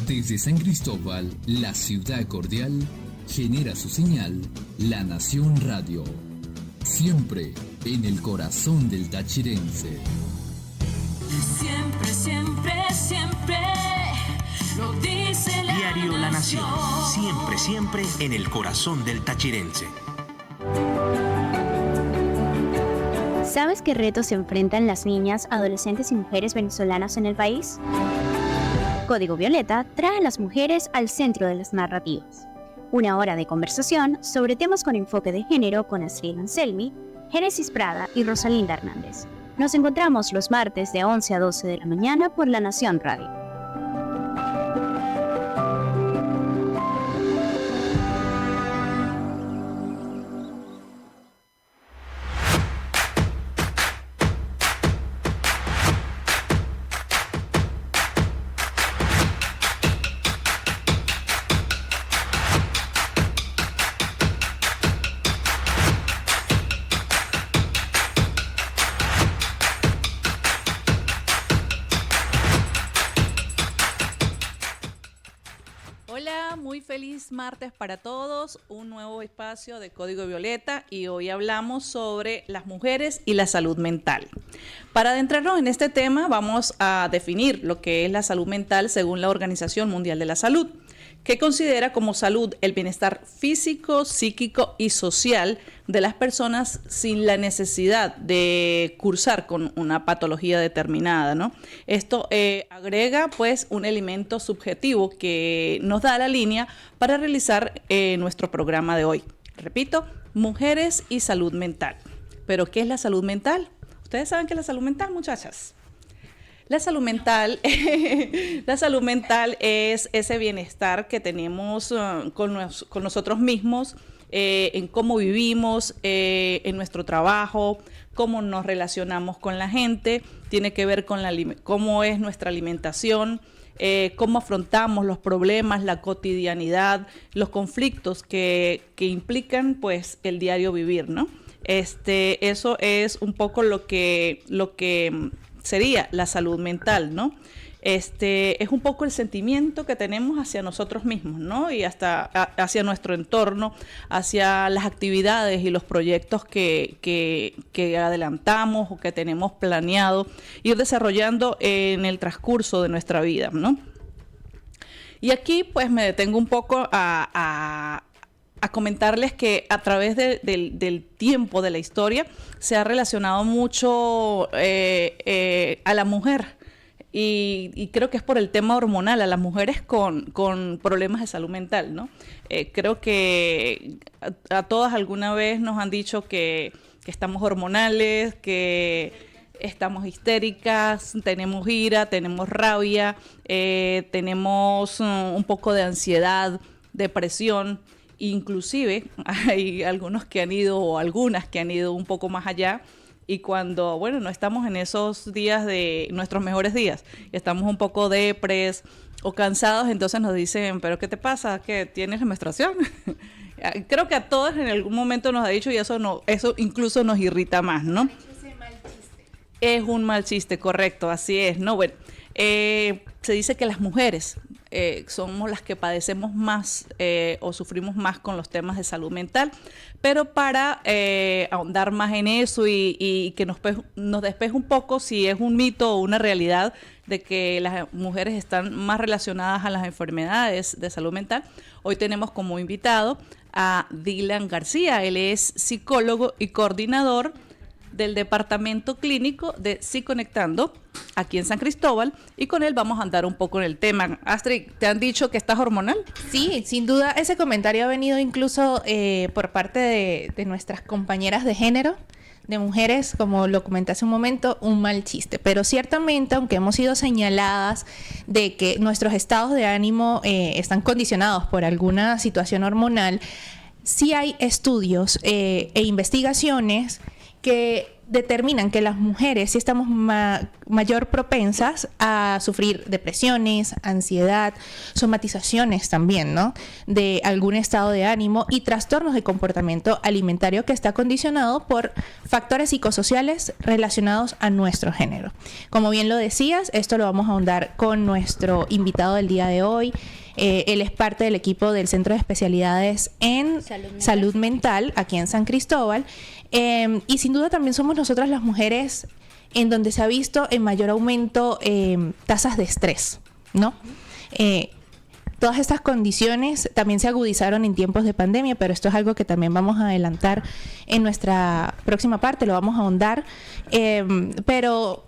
Desde San Cristóbal, la ciudad cordial, genera su señal La Nación Radio. Siempre en el corazón del tachirense. Siempre, siempre, siempre lo dice Diario La Nación. Siempre, siempre en el corazón del tachirense. ¿Sabes qué retos se enfrentan las niñas, adolescentes y mujeres venezolanas en el país? Código Violeta trae a las mujeres al centro de las narrativas. Una hora de conversación sobre temas con enfoque de género con Astrid Anselmi, Génesis Prada y Rosalinda Hernández. Nos encontramos los martes de 11 a 12 de la mañana por La Nación Radio. Muy feliz martes para todos, un nuevo espacio de Código Violeta y hoy hablamos sobre las mujeres y la salud mental. Para adentrarnos en este tema vamos a definir lo que es la salud mental según la Organización Mundial de la Salud, que considera como salud el bienestar físico, psíquico y social de las personas sin la necesidad de cursar con una patología determinada, ¿no? Esto agrega pues un elemento subjetivo que nos da la línea para realizar nuestro programa de hoy. Repito, mujeres y salud mental. ¿Pero qué es la salud mental? ¿Ustedes saben qué es la salud mental, muchachas? La salud mental es ese bienestar que tenemos con nosotros mismos, en cómo vivimos, en nuestro trabajo, cómo nos relacionamos con la gente, tiene que ver con cómo es nuestra alimentación, cómo afrontamos los problemas, la cotidianidad, los conflictos que implican pues el diario vivir, ¿no? Eso es un poco lo que sería la salud mental, ¿no? Es un poco el sentimiento que tenemos hacia nosotros mismos, ¿no? Y hasta hacia nuestro entorno, hacia las actividades y los proyectos que adelantamos o que tenemos planeado ir desarrollando en el transcurso de nuestra vida, ¿no? Y aquí pues me detengo un poco a comentarles que a través del tiempo, de la historia, se ha relacionado mucho a la mujer y creo que es por el tema hormonal, a las mujeres con problemas de salud mental, ¿no? Creo que a todas alguna vez nos han dicho que estamos hormonales, que estamos histéricas, tenemos ira, tenemos rabia, tenemos un poco de ansiedad, depresión. Inclusive hay algunos que han ido o algunas que han ido un poco más allá y cuando, bueno, no estamos en esos días de nuestros mejores días, estamos un poco depres o cansados, entonces nos dicen, ¿pero qué te pasa? ¿Que tienes menstruación? Creo que a todos en algún momento nos ha dicho y eso incluso nos irrita más, ¿no? Es un mal chiste, correcto, así es, ¿no? Bueno, se dice que las mujeres somos las que padecemos más o sufrimos más con los temas de salud mental, pero para ahondar más en eso y que nos despeje un poco si es un mito o una realidad de que las mujeres están más relacionadas a las enfermedades de salud mental, hoy tenemos como invitado a Dylan García. Él es psicólogo y coordinador del Departamento Clínico de Psiconectando, aquí en San Cristóbal, y con él vamos a andar un poco en el tema. Astrid, ¿te han dicho que estás hormonal? Sí, sin duda, ese comentario ha venido incluso por parte de nuestras compañeras de género, de mujeres, como lo comenté hace un momento, un mal chiste. Pero ciertamente, aunque hemos sido señaladas de que nuestros estados de ánimo están condicionados por alguna situación hormonal, sí hay estudios e investigaciones que determinan que las mujeres sí estamos mayor propensas a sufrir depresiones, ansiedad, somatizaciones también, ¿no? De algún estado de ánimo y trastornos de comportamiento alimentario que está condicionado por factores psicosociales relacionados a nuestro género. Como bien lo decías, esto lo vamos a ahondar con nuestro invitado del día de hoy. Él es parte del equipo del Centro de Especialidades en Salud Mental aquí en San Cristóbal. Y sin duda también somos nosotras las mujeres en donde se ha visto en mayor aumento tasas de estrés, ¿no? Todas estas condiciones también se agudizaron en tiempos de pandemia, pero esto es algo que también vamos a adelantar en nuestra próxima parte, lo vamos a ahondar. Pero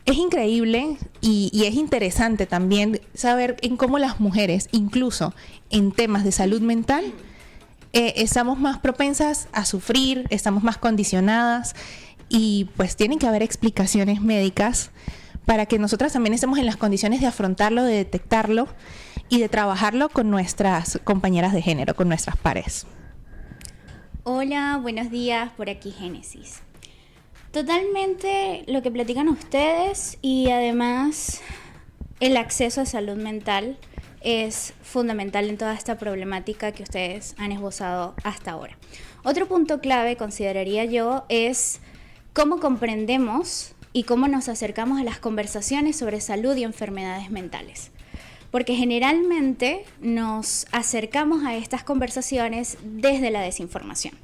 es increíble y es interesante también saber en cómo las mujeres, incluso en temas de salud mental, estamos más propensas a sufrir, estamos más condicionadas y pues tienen que haber explicaciones médicas para que nosotras también estemos en las condiciones de afrontarlo, de detectarlo y de trabajarlo con nuestras compañeras de género, con nuestras pares. Hola, buenos días, por aquí Génesis. Totalmente lo que platican ustedes y además el acceso a salud mental es fundamental en toda esta problemática que ustedes han esbozado hasta ahora. Otro punto clave, consideraría yo, es cómo comprendemos y cómo nos acercamos a las conversaciones sobre salud y enfermedades mentales. Porque generalmente nos acercamos a estas conversaciones desde la desinformación.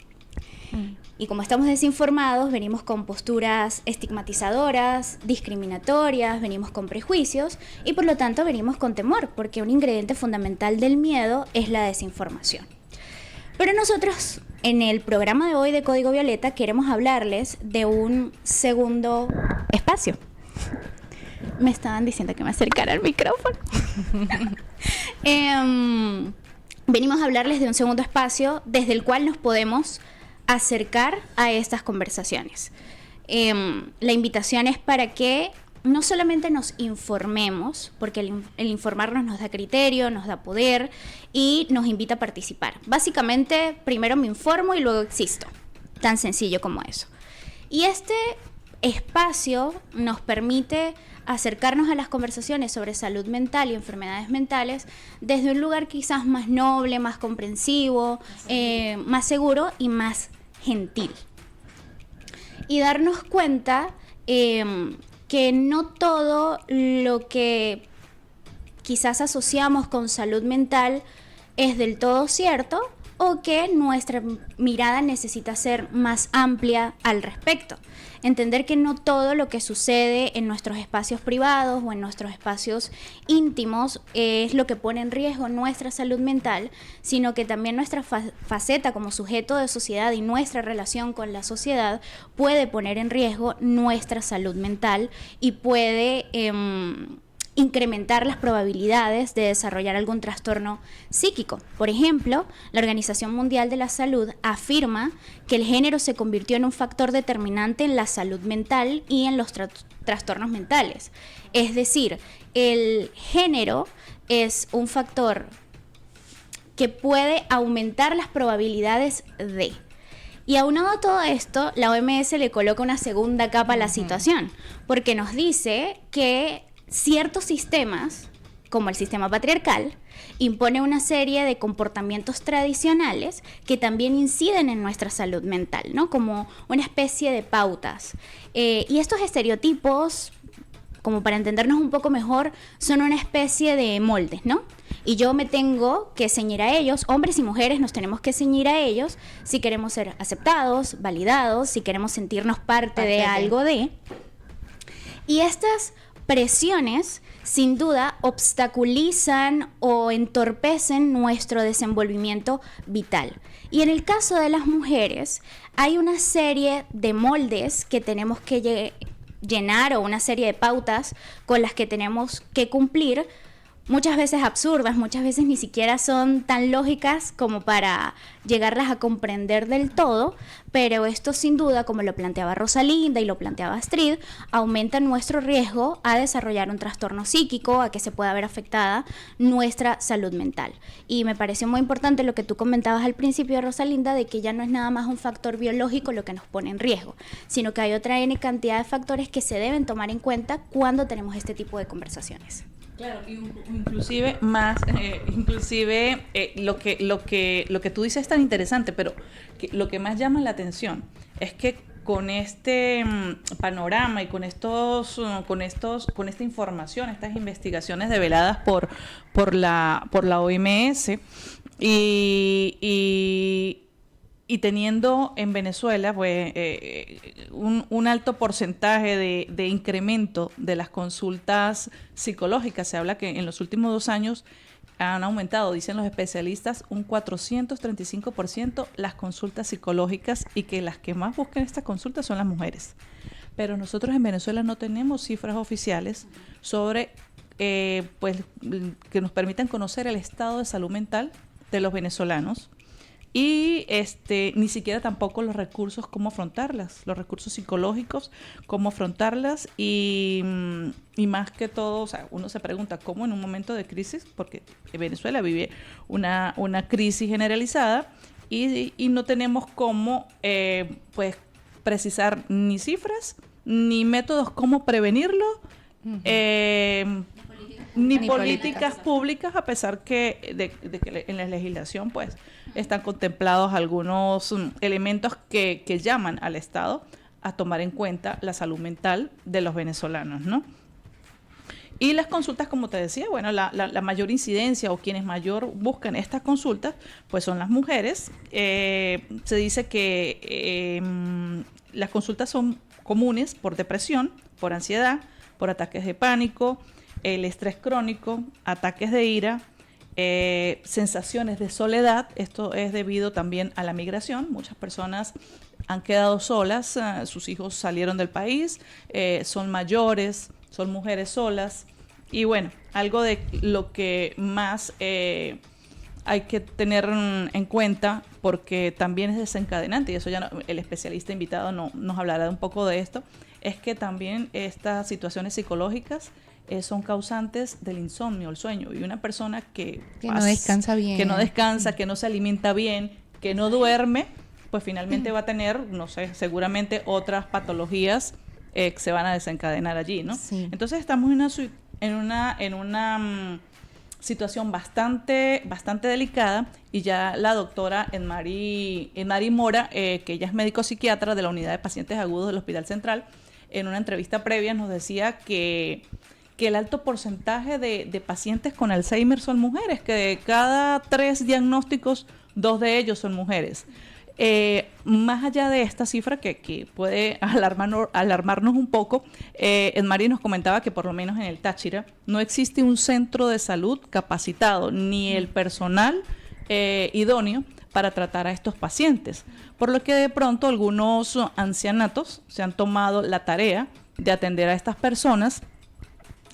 Y como estamos desinformados, venimos con posturas estigmatizadoras, discriminatorias, venimos con prejuicios y por lo tanto venimos con temor, porque un ingrediente fundamental del miedo es la desinformación. Pero nosotros, en el programa de hoy de Código Violeta, queremos hablarles de un segundo espacio. Me estaban diciendo que me acercara al micrófono. Venimos a hablarles de un segundo espacio desde el cual nos podemos acercar a estas conversaciones. La invitación es para que no solamente nos informemos, porque el informarnos nos da criterio, nos da poder y nos invita a participar. Básicamente, primero me informo y luego existo. Tan sencillo como eso. Y este espacio nos permite acercarnos a las conversaciones sobre salud mental y enfermedades mentales desde un lugar quizás más noble, más comprensivo, más seguro y más gentil. Y darnos cuenta que no todo lo que quizás asociamos con salud mental es del todo cierto o que nuestra mirada necesita ser más amplia al respecto. Entender que no todo lo que sucede en nuestros espacios privados o en nuestros espacios íntimos es lo que pone en riesgo nuestra salud mental, sino que también nuestra faceta como sujeto de sociedad y nuestra relación con la sociedad puede poner en riesgo nuestra salud mental y puede incrementar las probabilidades de desarrollar algún trastorno psíquico. Por ejemplo, la Organización Mundial de la Salud afirma que el género se convirtió en un factor determinante en la salud mental y en los trastornos mentales. Es decir, el género es un factor que puede aumentar las probabilidades de. Y aunado a todo esto, la OMS le coloca una segunda capa a la situación, porque nos dice que ciertos sistemas, como el sistema patriarcal, impone una serie de comportamientos tradicionales que también inciden en nuestra salud mental, ¿no? Como una especie de pautas. Y estos estereotipos, como para entendernos un poco mejor, son una especie de moldes, ¿no? Y yo me tengo que ceñir a ellos, hombres y mujeres nos tenemos que ceñir a ellos si queremos ser aceptados, validados, si queremos sentirnos parte de algo de. Y estas presiones, sin duda, obstaculizan o entorpecen nuestro desenvolvimiento vital. Y en el caso de las mujeres, hay una serie de moldes que tenemos que llenar o una serie de pautas con las que tenemos que cumplir muchas veces absurdas, muchas veces ni siquiera son tan lógicas como para llegarlas a comprender del todo, pero esto sin duda, como lo planteaba Rosalinda y lo planteaba Astrid, aumenta nuestro riesgo a desarrollar un trastorno psíquico, a que se pueda ver afectada nuestra salud mental. Y me pareció muy importante lo que tú comentabas al principio, Rosalinda, de que ya no es nada más un factor biológico lo que nos pone en riesgo, sino que hay otra N cantidad de factores que se deben tomar en cuenta cuando tenemos este tipo de conversaciones. Claro, inclusive lo que tú dices es tan interesante, pero lo que más llama la atención es que con este panorama y con esta información, estas investigaciones develadas por la OMS y teniendo en Venezuela pues, un alto porcentaje de incremento de las consultas psicológicas, se habla que en los últimos 2 años han aumentado, dicen los especialistas, un 435% las consultas psicológicas, y que las que más buscan estas consultas son las mujeres. Pero nosotros en Venezuela no tenemos cifras oficiales sobre pues, que nos permitan conocer el estado de salud mental de los venezolanos. Y ni siquiera tampoco los recursos, cómo afrontarlas, los recursos psicológicos, cómo afrontarlas, y más que todo, o sea, uno se pregunta cómo en un momento de crisis, porque Venezuela vive una crisis generalizada, y no tenemos cómo pues precisar ni cifras, ni métodos cómo prevenirlo, ni políticas públicas, a pesar de que en la legislación pues están contemplados algunos elementos que llaman al Estado a tomar en cuenta la salud mental de los venezolanos, ¿no? Y las consultas, como te decía, bueno, la mayor incidencia o quienes mayor buscan estas consultas, pues son las mujeres. Se dice que las consultas son comunes por depresión, por ansiedad, por ataques de pánico, el estrés crónico, ataques de ira, sensaciones de soledad. Esto es debido también a la migración. Muchas personas han quedado solas, sus hijos salieron del país, son mayores, son mujeres solas. Y bueno, algo de lo que más hay que tener en cuenta, porque también es desencadenante, y eso ya el especialista invitado nos hablará un poco de esto, es que también estas situaciones psicológicas son causantes del insomnio, el sueño. Y una persona que no descansa bien, que no descansa, que no se alimenta bien, que no duerme, pues finalmente va a tener, no sé, seguramente otras patologías que se van a desencadenar allí, ¿no? Sí. Entonces estamos en una situación bastante delicada, y ya la doctora Enmari Mora, que ella es médico psiquiatra de la Unidad de Pacientes Agudos del Hospital Central, en una entrevista previa nos decía que el alto porcentaje de pacientes con Alzheimer son mujeres, que de cada 3 diagnósticos, 2 de ellos son mujeres. Más allá de esta cifra que puede alarmarnos un poco, Enmari nos comentaba que por lo menos en el Táchira no existe un centro de salud capacitado, ni el personal idóneo para tratar a estos pacientes, por lo que de pronto algunos ancianatos se han tomado la tarea de atender a estas personas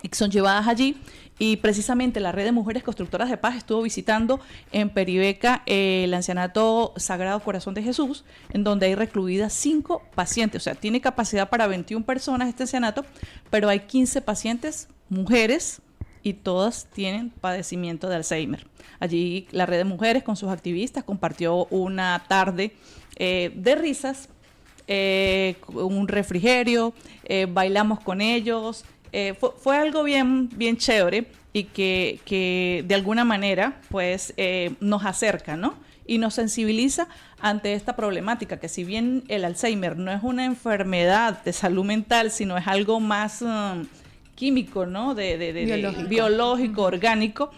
y que son llevadas allí. Y precisamente la Red de Mujeres Constructoras de Paz estuvo visitando en Peribeca el ancianato Sagrado Corazón de Jesús, en donde hay recluidas 5 pacientes. O sea, tiene capacidad para 21 personas este ancianato, pero hay 15 pacientes mujeres, y todas tienen padecimiento de Alzheimer. Allí la Red de Mujeres con sus activistas compartió una tarde de risas, un refrigerio, bailamos con ellos. Fue algo bien chévere, y que de alguna manera pues nos acerca, ¿no? Y nos sensibiliza ante esta problemática, que si bien el Alzheimer no es una enfermedad de salud mental, sino es algo más químico, ¿no? Biológico, orgánico,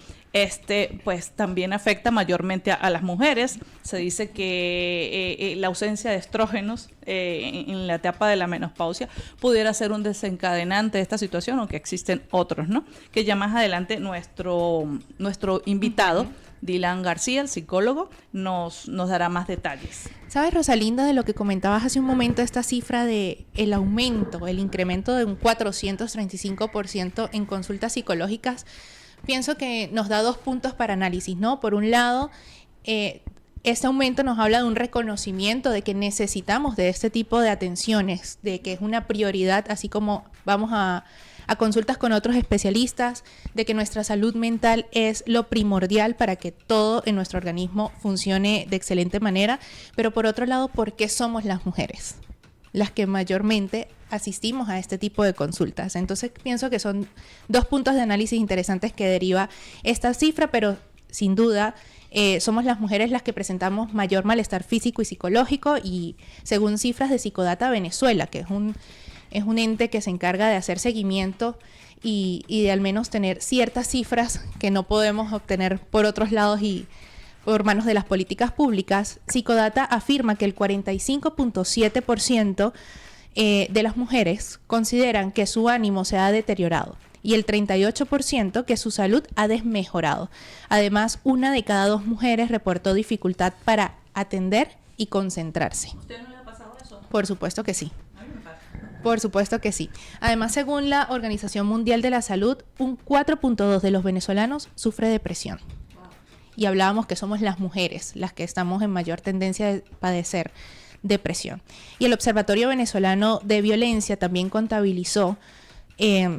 pues también afecta mayormente a las mujeres. Se dice que la ausencia de estrógenos en la etapa de la menopausia pudiera ser un desencadenante de esta situación, aunque existen otros, ¿no? Que ya más adelante nuestro invitado, Dylan García, el psicólogo, nos dará más detalles. ¿Sabes, Rosalinda, de lo que comentabas hace un momento, esta cifra de el incremento de un 435% en consultas psicológicas? pienso que nos da 2 puntos para análisis, ¿no? Por un lado, este aumento nos habla de un reconocimiento de que necesitamos de este tipo de atenciones, de que es una prioridad, así como vamos a consultas con otros especialistas, de que nuestra salud mental es lo primordial para que todo en nuestro organismo funcione de excelente manera. Pero por otro lado, ¿por qué somos las mujeres las que mayormente asistimos a este tipo de consultas? Entonces pienso que son 2 puntos de análisis interesantes que deriva esta cifra, pero sin duda somos las mujeres las que presentamos mayor malestar físico y psicológico, y según cifras de Psicodata Venezuela, que es un ente que se encarga de hacer seguimiento y de al menos tener ciertas cifras que no podemos obtener por otros lados y por manos de las políticas públicas, Psicodata afirma que el 45.7% de las mujeres consideran que su ánimo se ha deteriorado y el 38% que su salud ha desmejorado. Además, 1 de cada 2 mujeres reportó dificultad para atender y concentrarse. ¿Usted no le ha pasado eso? Por supuesto que sí. A mí me pasa. Por supuesto que sí. Además, según la Organización Mundial de la Salud, un 4.2 de los venezolanos sufre depresión. Y hablábamos que somos las mujeres las que estamos en mayor tendencia de padecer depresión. Y el Observatorio Venezolano de Violencia también contabilizó,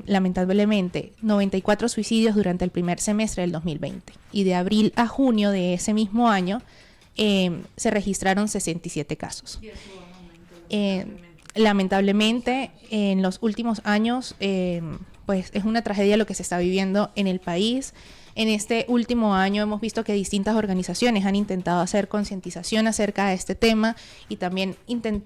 lamentablemente, 94 suicidios durante el primer semestre del 2020. Y de abril a junio de ese mismo año se registraron 67 casos. Lamentablemente, en los últimos años, pues es una tragedia lo que se está viviendo en el país. En este último año hemos visto que distintas organizaciones han intentado hacer concientización acerca de este tema y también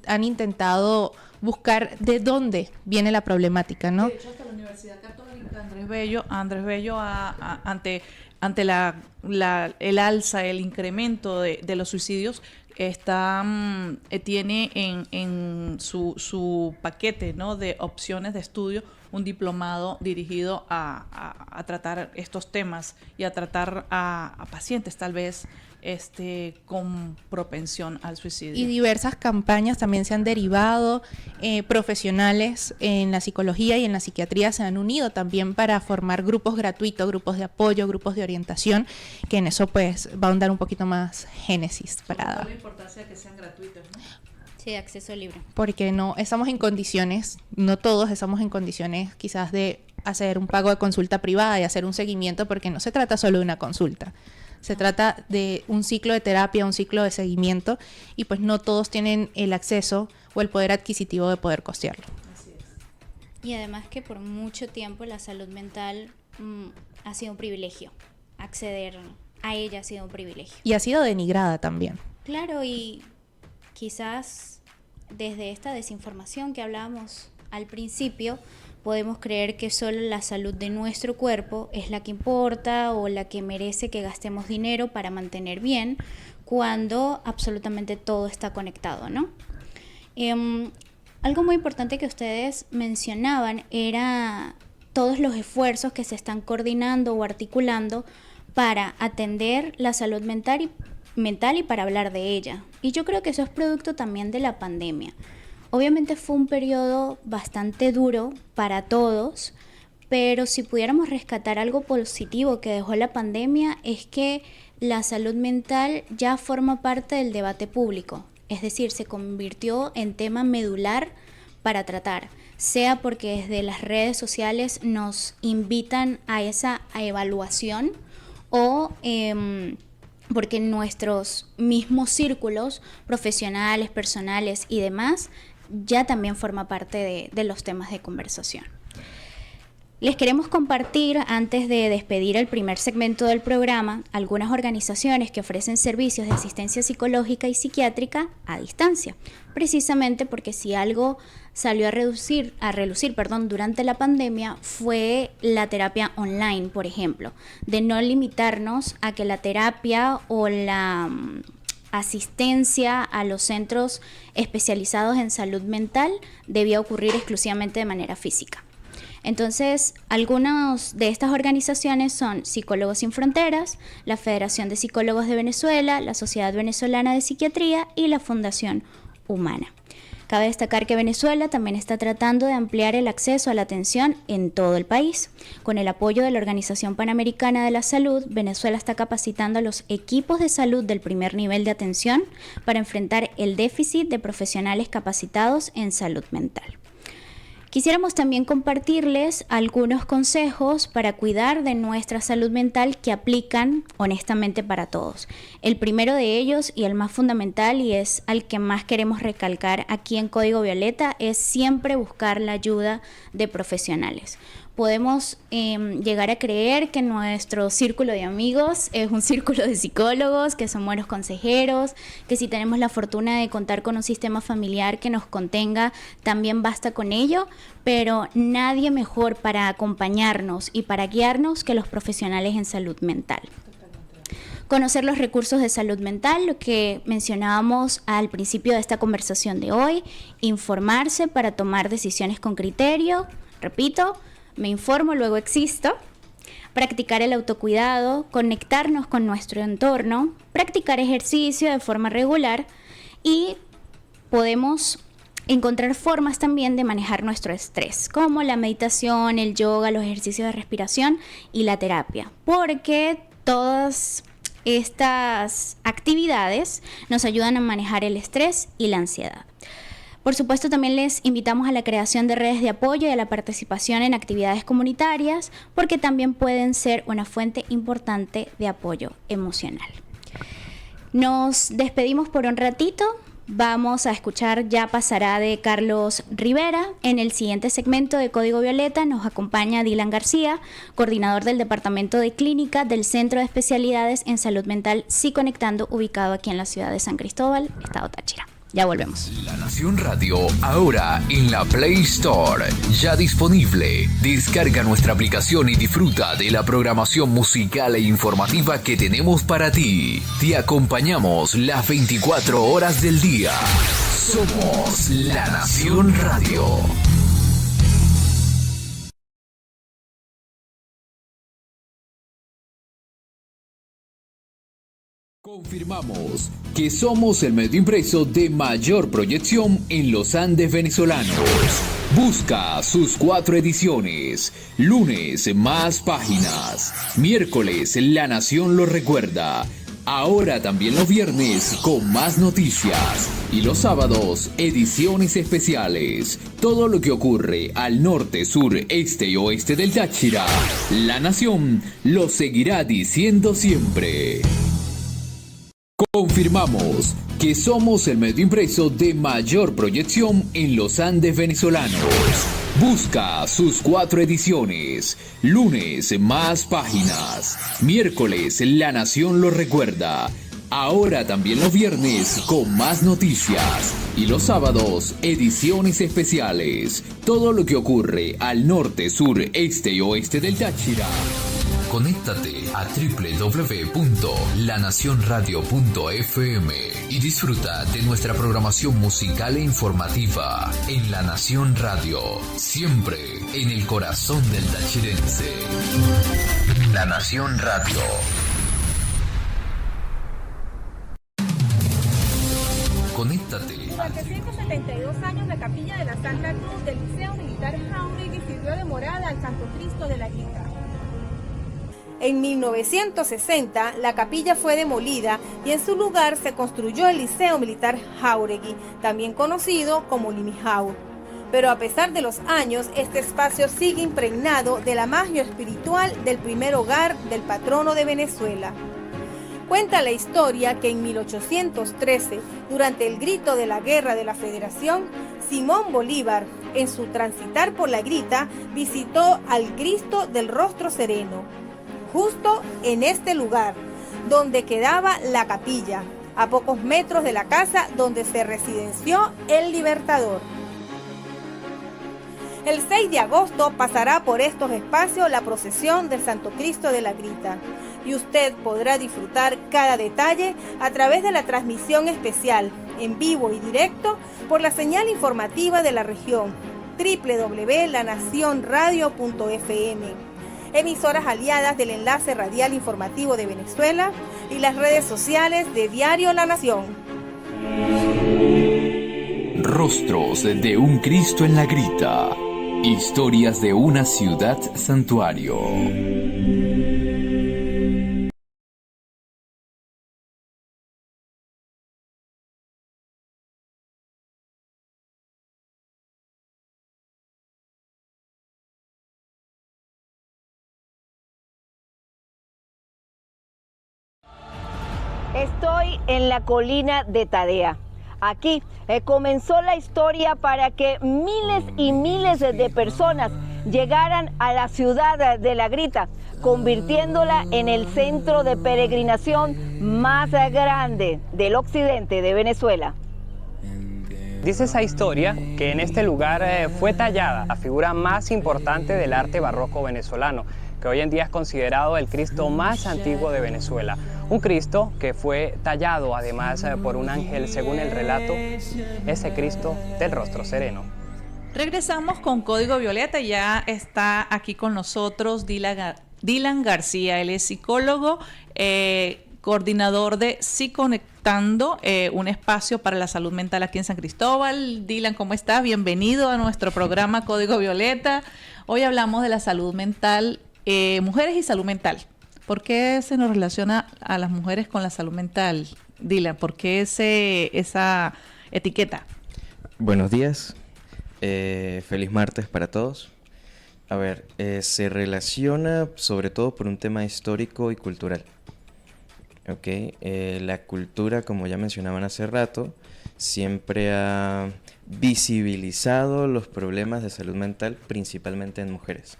han intentado buscar de dónde viene la problemática, ¿no? De hecho, hasta la Universidad Católica Andrés Bello ante el alza, el incremento de los suicidios, tiene en su paquete, ¿no?, de opciones de estudio un diplomado dirigido a tratar estos temas y a tratar a pacientes tal vez con propensión al suicidio. Y diversas campañas también se han derivado, profesionales en la psicología y en la psiquiatría se han unido también para formar grupos gratuitos, grupos de apoyo, grupos de orientación, que en eso pues va a ahondar un poquito más Génesis para dar. La importancia de que sean gratuitos, ¿no? Sí, de acceso libre. Porque no estamos en condiciones, no todos estamos en condiciones quizás de hacer un pago de consulta privada y hacer un seguimiento, porque no se trata solo de una consulta. Se trata de un ciclo de terapia, un ciclo de seguimiento, y pues no todos tienen el acceso o el poder adquisitivo de poder costearlo. Así es. Y además que por mucho tiempo la salud mental ha sido un privilegio. Acceder a ella ha sido un privilegio. Y ha sido denigrada también. Claro, y quizás desde esta desinformación que hablábamos al principio, podemos creer que solo la salud de nuestro cuerpo es la que importa o la que merece que gastemos dinero para mantener bien, cuando absolutamente todo está conectado, ¿no? Algo muy importante que ustedes mencionaban era todos los esfuerzos que se están coordinando o articulando para atender la salud mental y para hablar de ella. Y yo creo que eso es producto también de la pandemia. Obviamente fue un periodo bastante duro para todos, pero si pudiéramos rescatar algo positivo que dejó la pandemia es que la salud mental ya forma parte del debate público, es decir, se convirtió en tema medular para tratar, sea porque desde las redes sociales nos invitan a esa evaluación o porque en nuestros mismos círculos profesionales, personales y demás ya también forma parte de los temas de conversación. Les queremos compartir, antes de despedir el primer segmento del programa, algunas organizaciones que ofrecen servicios de asistencia psicológica y psiquiátrica a distancia, precisamente porque si algo salió a relucir, durante la pandemia fue la terapia online, por ejemplo, de no limitarnos a que la terapia o la asistencia a los centros especializados en salud mental debía ocurrir exclusivamente de manera física. Entonces, algunas de estas organizaciones son Psicólogos Sin Fronteras, la Federación de Psicólogos de Venezuela, la Sociedad Venezolana de Psiquiatría y la Fundación Humana. Cabe destacar que Venezuela también está tratando de ampliar el acceso a la atención en todo el país. Con el apoyo de la Organización Panamericana de la Salud, Venezuela está capacitando a los equipos de salud del primer nivel de atención para enfrentar el déficit de profesionales capacitados en salud mental. Quisiéramos también compartirles algunos consejos para cuidar de nuestra salud mental que aplican honestamente para todos. El primero de ellos y el más fundamental, y es al que más queremos recalcar aquí en Código Violeta, es siempre buscar la ayuda de profesionales. Podemos llegar a creer que nuestro círculo de amigos es un círculo de psicólogos, que son buenos consejeros, que si tenemos la fortuna de contar con un sistema familiar que nos contenga, también basta con ello, pero nadie mejor para acompañarnos y para guiarnos que los profesionales en salud mental. Conocer los recursos de salud mental, lo que mencionábamos al principio de esta conversación de hoy, informarse para tomar decisiones con criterio, repito, me informo, luego existo. Practicar el autocuidado, conectarnos con nuestro entorno, practicar ejercicio de forma regular y podemos encontrar formas también de manejar nuestro estrés, como la meditación, el yoga, los ejercicios de respiración y la terapia, porque todas estas actividades nos ayudan a manejar el estrés y la ansiedad. Por supuesto, también les invitamos a la creación de redes de apoyo y a la participación en actividades comunitarias, porque también pueden ser una fuente importante de apoyo emocional. Nos despedimos por un ratito. Vamos a escuchar Ya Pasará de Carlos Rivera. En el siguiente segmento de Código Violeta nos acompaña Dylan García, coordinador del Departamento de Clínica del Centro de Especialidades en Salud Mental Psiconectando, ubicado aquí en la ciudad de San Cristóbal, Estado Táchira. Ya volvemos. La Nación Radio, ahora en la Play Store, ya disponible. Descarga nuestra aplicación y disfruta de la programación musical e informativa que tenemos para ti. Te acompañamos las 24 horas del día. Somos La Nación Radio. Confirmamos que somos el medio impreso de mayor proyección en los Andes venezolanos. Busca sus 4 ediciones. Lunes, más páginas. Miércoles, La Nación lo recuerda. Ahora también los viernes con más noticias. Y los sábados, ediciones especiales. Todo lo que ocurre al norte, sur, este y oeste del Táchira. La Nación lo seguirá diciendo siempre. Confirmamos que somos el medio impreso de mayor proyección en los Andes venezolanos. Busca sus 4 ediciones. Lunes, más páginas. Miércoles, La Nación lo recuerda. Ahora también los viernes con más noticias. Y los sábados, ediciones especiales. Todo lo que ocurre al norte, sur, este y oeste del Táchira. Conéctate a www.lanacionradio.fm y disfruta de nuestra programación musical e informativa en La Nación Radio, siempre en el corazón del tachirense. La Nación Radio. Conéctate. Durante 172 años, la capilla de la Santa Cruz del Liceo Militar Jáuregui sirvió de morada al Santo Cristo de la Grita. En 1960, la capilla fue demolida y en su lugar se construyó el Liceo Militar Jáuregui, también conocido como Limijau. Pero a pesar de los años, este espacio sigue impregnado de la magia espiritual del primer hogar del patrono de Venezuela. Cuenta la historia que en 1813, durante el grito de la Guerra de la Federación, Simón Bolívar, en su transitar por la Grita, visitó al Cristo del Rostro Sereno, justo en este lugar, donde quedaba la capilla, a pocos metros de la casa donde se residenció el Libertador. El 6 de agosto pasará por estos espacios la procesión del Santo Cristo de la Grita, y usted podrá disfrutar cada detalle a través de la transmisión especial, en vivo y directo, por la señal informativa de la región, www.lanacionradio.fm. Emisoras aliadas del Enlace Radial Informativo de Venezuela y las redes sociales de Diario La Nación. Rostros de un Cristo en la Grita. Historias de una ciudad santuario. Estoy en la colina de Tadea. Aquí comenzó la historia para que miles y miles de personas llegaran a la ciudad de La Grita, convirtiéndola en el centro de peregrinación más grande del occidente de Venezuela. Dice esa historia que en este lugar fue tallada la figura más importante del arte barroco venezolano, que hoy en día es considerado el Cristo más antiguo de Venezuela. Un Cristo que fue tallado además por un ángel, según el relato, ese Cristo del rostro sereno. Regresamos con Código Violeta. Ya está aquí con nosotros Dylan García. Él es psicólogo, coordinador de Psiconectando, un espacio para la salud mental aquí en San Cristóbal. Dylan, ¿cómo estás? Bienvenido a nuestro programa Código Violeta. Hoy hablamos de la salud mental, mujeres y salud mental. ¿Por qué se nos relaciona a las mujeres con la salud mental, Dylan? ¿Por qué esa etiqueta? Buenos días, feliz martes para todos. A ver, se relaciona sobre todo por un tema histórico y cultural. La cultura, como ya mencionaban hace rato, siempre ha visibilizado los problemas de salud mental, principalmente en mujeres.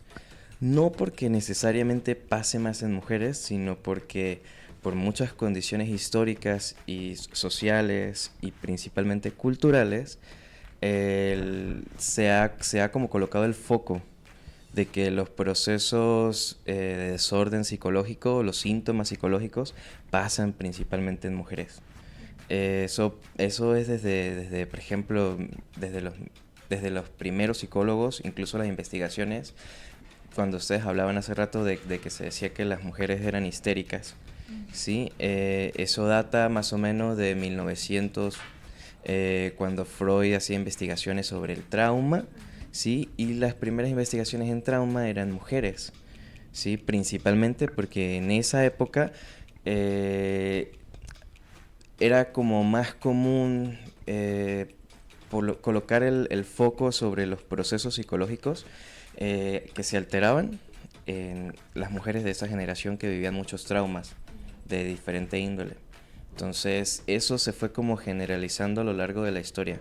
No porque necesariamente pase más en mujeres, sino porque por muchas condiciones históricas y sociales y principalmente culturales, se ha como colocado el foco de que los procesos de desorden psicológico, los síntomas psicológicos, pasan principalmente en mujeres. Eso es desde, por ejemplo, desde los primeros psicólogos, incluso las investigaciones, cuando ustedes hablaban hace rato de que se decía que las mujeres eran histéricas, ¿sí? Eso data más o menos de 1900, cuando Freud hacía investigaciones sobre el trauma, ¿sí? Y las primeras investigaciones en trauma eran mujeres, ¿sí? Principalmente porque en esa época era como más común colocar el foco sobre los procesos psicológicos que se alteraban en las mujeres de esa generación que vivían muchos traumas de diferente índole. Entonces eso se fue como generalizando a lo largo de la historia,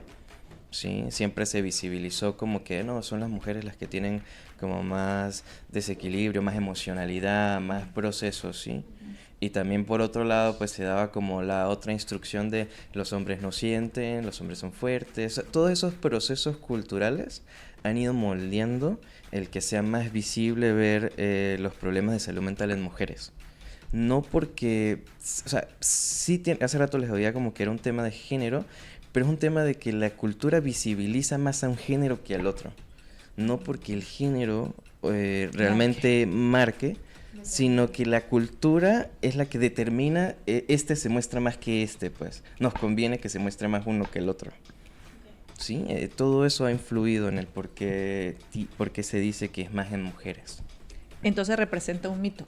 ¿sí? Siempre se visibilizó como que no, son las mujeres las que tienen como más desequilibrio, más emocionalidad, más procesos, ¿sí? Y también por otro lado pues se daba como la otra instrucción de los hombres no sienten, los hombres son fuertes. Todos esos procesos culturales han ido moldeando el que sea más visible ver los problemas de salud mental en mujeres. No porque, o sea, sí hace rato les oía como que era un tema de género, pero es un tema de que la cultura visibiliza más a un género que al otro. No porque el género realmente marque, sino que la cultura es la que determina, este se muestra más que este, pues. Nos conviene que se muestre más uno que el otro. Sí, todo eso ha influido en el por qué se dice que es más en mujeres. Entonces representa un mito.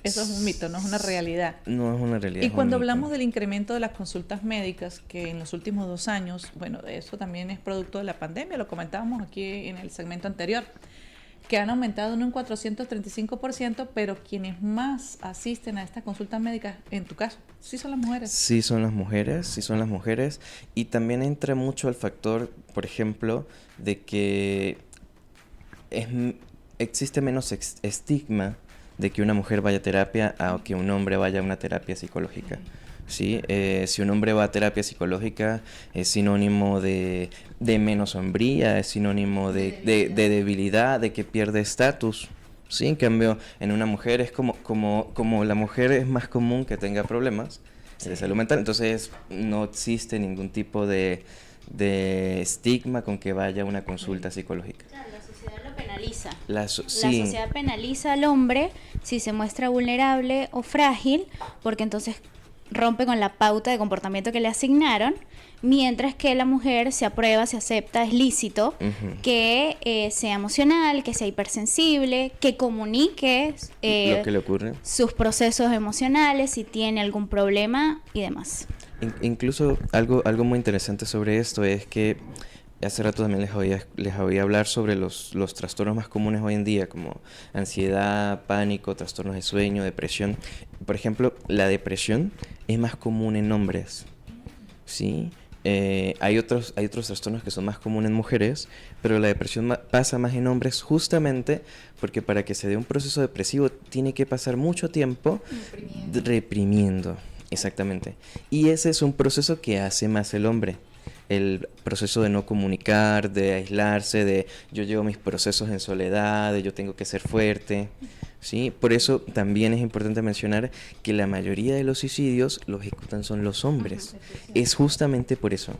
Eso es un mito, no es una realidad. No es una realidad. Y cuando hablamos del incremento de las consultas médicas, que en los últimos 2 años, bueno, eso también es producto de la pandemia, lo comentábamos aquí en el segmento anterior, que han aumentado en un 435%, pero quienes más asisten a estas consultas médicas, en tu caso, sí son las mujeres. Sí son las mujeres, y también entra mucho el factor, por ejemplo, de que existe menos estigma de que una mujer vaya a terapia a que un hombre vaya a una terapia psicológica. ¿Sí? Si un hombre va a terapia psicológica es sinónimo de menos hombría, es sinónimo de debilidad, de que pierde estatus. ¿Sí? En cambio, en una mujer es como la mujer es más común que tenga problemas de salud mental, entonces no existe ningún tipo de estigma con que vaya a una consulta psicológica. Claro, la sociedad lo penaliza. Sí. La sociedad penaliza al hombre si se muestra vulnerable o frágil, porque entonces rompe con la pauta de comportamiento que le asignaron, mientras que la mujer se aprueba, se acepta, es lícito que sea emocional, que sea hipersensible, que comunique lo que le ocurre, sus procesos emocionales, si tiene algún problema y demás. Incluso algo muy interesante sobre esto es que hace rato también les había hablar sobre los trastornos más comunes hoy en día, como ansiedad, pánico, trastornos de sueño, depresión. Por ejemplo, la depresión es más común en hombres, ¿sí? Hay otros trastornos que son más comunes en mujeres, pero la depresión pasa más en hombres justamente porque para que se dé un proceso depresivo tiene que pasar mucho tiempo reprimiendo. Exactamente. Y ese es un proceso que hace más el hombre. El proceso de no comunicar, de aislarse, de yo llevo mis procesos en soledad, de yo tengo que ser fuerte, ¿sí? Por eso también es importante mencionar que la mayoría de los suicidios los ejecutan son los hombres. Es justamente por eso,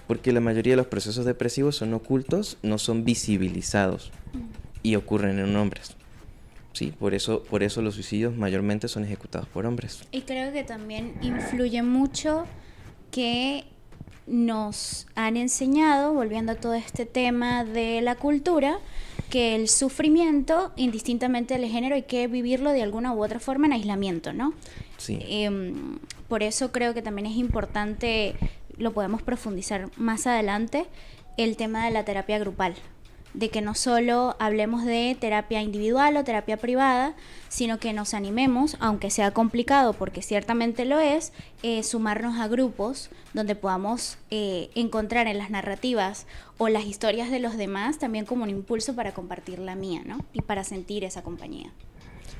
porque la mayoría de los procesos depresivos son ocultos, no son visibilizados y ocurren en hombres. Sí, por eso los suicidios mayormente son ejecutados por hombres. Y creo que también influye mucho que nos han enseñado, volviendo a todo este tema de la cultura, que el sufrimiento, indistintamente del género, hay que vivirlo de alguna u otra forma en aislamiento, ¿no? Sí. Por eso creo que también es importante, lo podemos profundizar más adelante, el tema de la terapia grupal. De que no solo hablemos de terapia individual o terapia privada, sino que nos animemos, aunque sea complicado, porque ciertamente lo es, sumarnos a grupos donde podamos encontrar en las narrativas o las historias de los demás también como un impulso para compartir la mía, ¿no? Y para sentir esa compañía.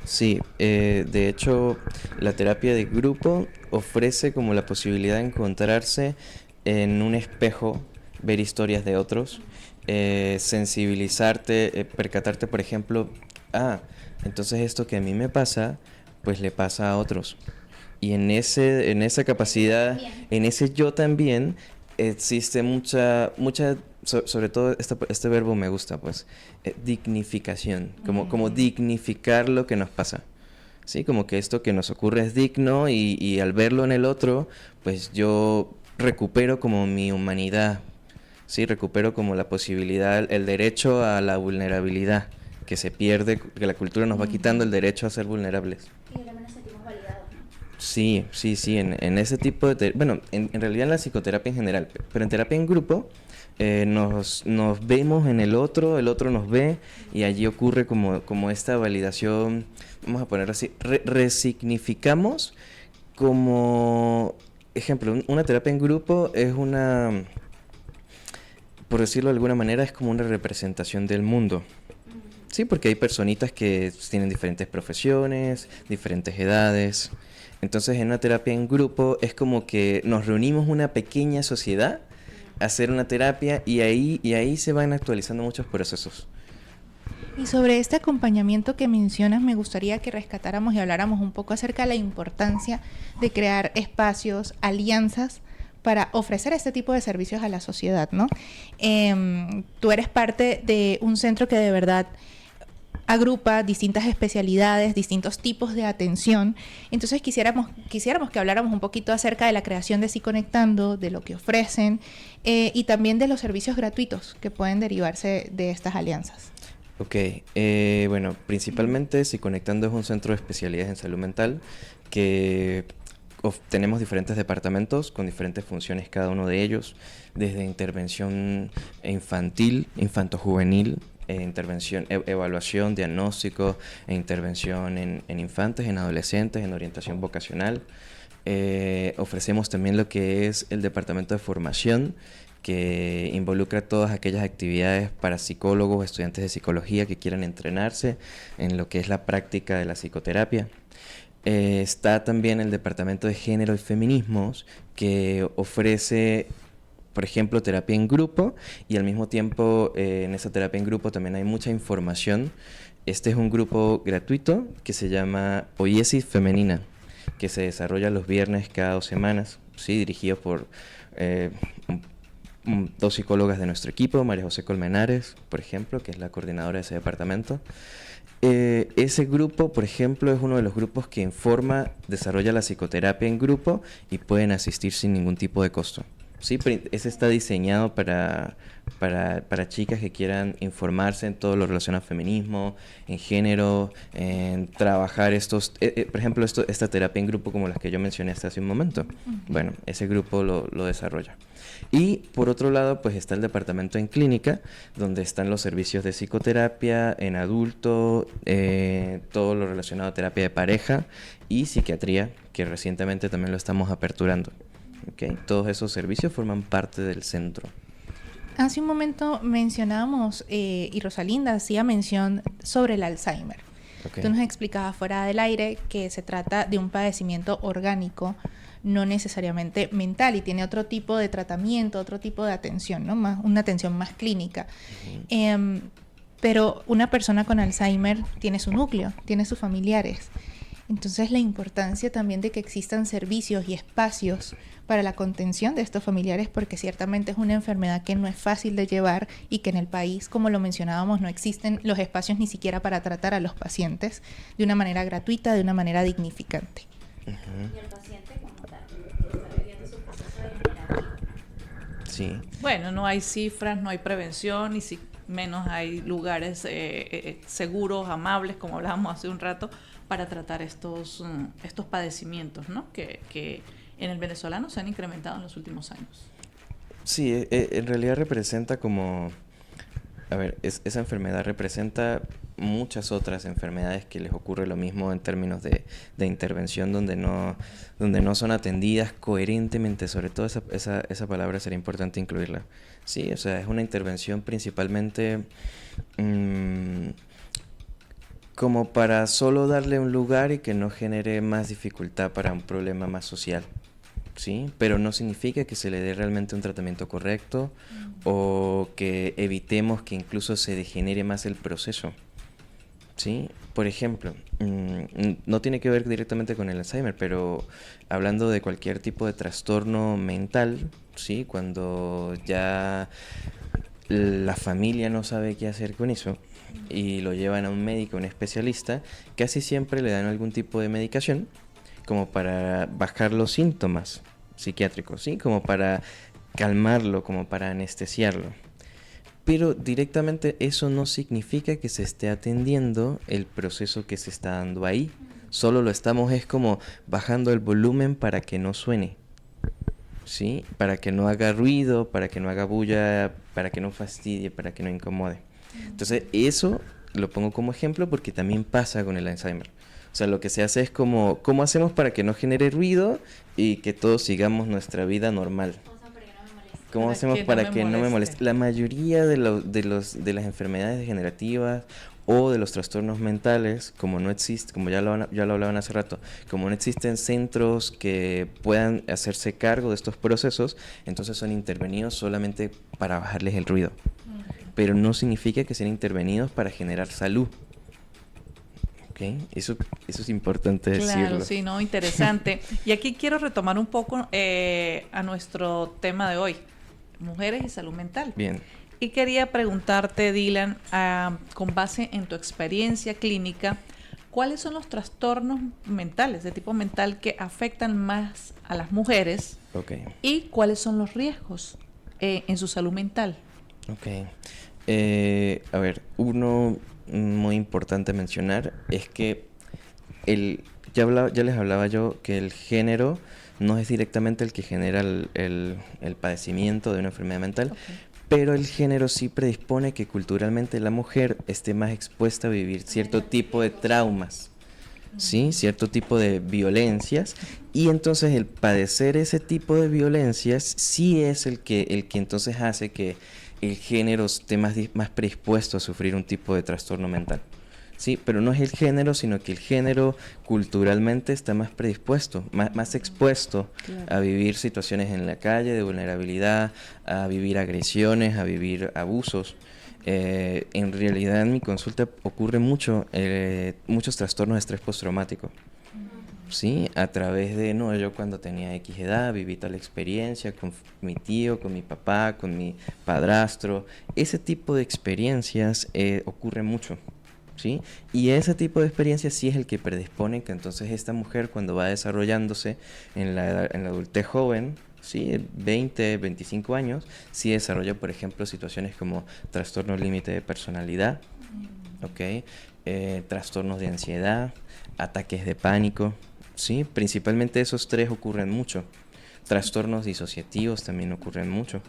Sí, de hecho, la terapia de grupo ofrece como la posibilidad de encontrarse en un espejo, ver historias de otros, sensibilizarte, percatarte, por ejemplo, entonces esto que a mí me pasa, pues le pasa a otros. Y en esa capacidad, en ese yo también, existe mucha sobre todo este verbo me gusta, pues, dignificación, como dignificar lo que nos pasa. Sí, como que esto que nos ocurre es digno y al verlo en el otro, pues yo recupero como mi humanidad. Sí, recupero como la posibilidad, el derecho a la vulnerabilidad, que se pierde, que la cultura nos va quitando el derecho a ser vulnerables. Y también nos sentimos validados, ¿no? Sí, en ese tipo de... Bueno, en realidad en la psicoterapia en general, pero en terapia en grupo nos vemos en el otro nos ve y allí ocurre como esta validación, vamos a poner así, resignificamos como... Ejemplo, una terapia en grupo es una... Por decirlo de alguna manera, es como una representación del mundo. Sí, porque hay personitas que tienen diferentes profesiones, diferentes edades. Entonces, en una terapia en grupo es como que nos reunimos una pequeña sociedad a hacer una terapia y ahí se van actualizando muchos procesos. Y sobre este acompañamiento que mencionas, me gustaría que rescatáramos y habláramos un poco acerca de la importancia de crear espacios, alianzas, para ofrecer este tipo de servicios a la sociedad, ¿no? Tú eres parte de un centro que de verdad agrupa distintas especialidades, distintos tipos de atención. Entonces quisiéramos que habláramos un poquito acerca de la creación de Psiconectando, de lo que ofrecen y también de los servicios gratuitos que pueden derivarse de estas alianzas. Ok, bueno, principalmente Psiconectando es un centro de especialidades en salud mental que tenemos diferentes departamentos con diferentes funciones cada uno de ellos, desde intervención infantil, infanto-juvenil, intervención, evaluación, diagnóstico e intervención en infantes, en adolescentes, en orientación vocacional. Ofrecemos también lo que es el departamento de formación, que involucra todas aquellas actividades para psicólogos, estudiantes de psicología que quieran entrenarse en lo que es la práctica de la psicoterapia. Está también el departamento de género y feminismos, que ofrece, por ejemplo, terapia en grupo, y al mismo tiempo en esa terapia en grupo también hay mucha información. Este es un grupo gratuito que se llama Poiesis Femenina, que se desarrolla los viernes cada 2 semanas, ¿sí? Dirigido por 2 psicólogas de nuestro equipo, María José Colmenares, por ejemplo, que es la coordinadora de ese departamento. Ese grupo, por ejemplo, es uno de los grupos que desarrolla la psicoterapia en grupo y pueden asistir sin ningún tipo de costo. Sí, pero ese está diseñado para chicas que quieran informarse en todo lo relacionado a feminismo, en género, en trabajar por ejemplo, esta terapia en grupo como las que yo mencioné hasta hace un momento. Bueno, ese grupo lo desarrolla. Y por otro lado, pues está el departamento en clínica, donde están los servicios de psicoterapia en adulto, todo lo relacionado a terapia de pareja y psiquiatría, que recientemente también lo estamos aperturando. ¿Okay? Todos esos servicios forman parte del centro. Hace un momento mencionábamos, y Rosalinda hacía mención sobre el Alzheimer. Okay. Tú nos explicabas fuera del aire que se trata de un padecimiento orgánico, no necesariamente mental, y tiene otro tipo de tratamiento, otro tipo de atención, ¿no? Una atención más clínica. Pero una persona con Alzheimer tiene su núcleo, tiene sus familiares. Entonces la importancia también de que existan servicios y espacios para la contención de estos familiares, porque ciertamente es una enfermedad que no es fácil de llevar y que en el país, como lo mencionábamos, no existen los espacios ni siquiera para tratar a los pacientes de una manera gratuita, de una manera dignificante. Y el paciente como tal, está viviendo su proceso degenerativo. Sí. Bueno, no hay cifras, no hay prevención, ni menos hay lugares seguros, amables, como hablábamos hace un rato, para tratar estos padecimientos, ¿no? que en el venezolano se han incrementado en los últimos años. Sí, en realidad representa esa enfermedad representa muchas otras enfermedades que les ocurre lo mismo en términos de intervención donde no son atendidas coherentemente. Sobre todo esa palabra sería importante incluirla. Sí, o sea, es una intervención principalmente como para solo darle un lugar y que no genere más dificultad para un problema más social, ¿sí? Pero no significa que se le dé realmente un tratamiento correcto o que evitemos que incluso se degenere más el proceso, ¿sí? Por ejemplo, no tiene que ver directamente con el Alzheimer, pero hablando de cualquier tipo de trastorno mental, ¿sí? Cuando ya la familia no sabe qué hacer con eso y lo llevan a un médico, un especialista, casi siempre le dan algún tipo de medicación como para bajar los síntomas psiquiátricos, ¿sí? Como para calmarlo, como para anestesiarlo. Pero directamente eso no significa que se esté atendiendo el proceso que se está dando ahí. Solo lo estamos como bajando el volumen para que no suene, ¿sí? Para que no haga ruido, para que no haga bulla, para que no fastidie, para que no incomode. Entonces eso lo pongo como ejemplo porque también pasa con el Alzheimer. O sea, lo que se hace es ¿cómo hacemos para que no genere ruido y que todos sigamos nuestra vida normal? ¿Cómo hacemos para que no me moleste? La mayoría de las enfermedades degenerativas o de los trastornos mentales, como no existe, como ya lo hablaban hace rato, como no existen centros que puedan hacerse cargo de estos procesos, entonces son intervenidos solamente para bajarles el ruido. Pero no significa que sean intervenidos para generar salud. ¿Okay? Eso es importante decirlo. Claro, sí, no, interesante. Y aquí quiero retomar un poco a nuestro tema de hoy, mujeres y salud mental. Bien. Y quería preguntarte, Dylan, con base en tu experiencia clínica, ¿cuáles son los trastornos mentales, de tipo mental, que afectan más a las mujeres? Okay. ¿Y cuáles son los riesgos en su salud mental? Ok. A ver, uno muy importante mencionar es que ya les hablaba yo que el género no es directamente el que genera el padecimiento de una enfermedad mental, okay, pero el género sí predispone que culturalmente la mujer esté más expuesta a vivir cierto tipo de traumas, ¿sí? Cierto tipo de violencias, y entonces el padecer ese tipo de violencias sí es el que entonces hace que el género esté más predispuesto a sufrir un tipo de trastorno mental. Sí, pero no es el género, sino que el género culturalmente está más predispuesto, más expuesto, claro, a vivir situaciones en la calle de vulnerabilidad, a vivir agresiones, a vivir abusos. En realidad en mi consulta ocurre muchos trastornos de estrés postraumático. Sí, a través de, yo cuando tenía X edad viví tal experiencia con mi tío, con mi papá, con mi padrastro. Ese tipo de experiencias ocurre mucho. ¿sí? Y ese tipo de experiencia sí es el que predispone que entonces esta mujer, cuando va desarrollándose en la adultez joven, ¿sí? 20, 25 años, sí desarrolla, por ejemplo, situaciones como trastorno límite de personalidad, ¿ok? Trastornos de ansiedad, ataques de pánico, ¿sí? Principalmente esos tres ocurren mucho. Trastornos disociativos también ocurren mucho,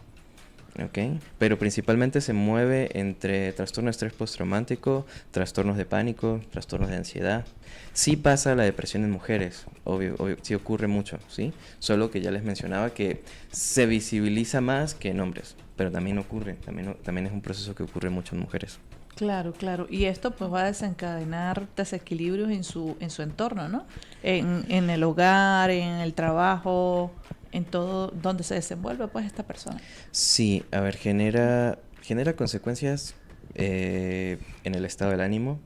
¿ok? Pero principalmente se mueve entre trastorno de estrés postraumático, trastornos de pánico, trastornos de ansiedad. Sí pasa la depresión en mujeres, obvio, sí ocurre mucho, ¿sí? Solo que ya les mencionaba que se visibiliza más que en hombres, pero también ocurre, también es un proceso que ocurre mucho en mujeres. Claro, claro. Y esto pues va a desencadenar desequilibrios en su entorno, ¿no? En el hogar, en el trabajo, en todo donde se desenvuelve pues esta persona. Sí, a ver, genera consecuencias en el estado del ánimo.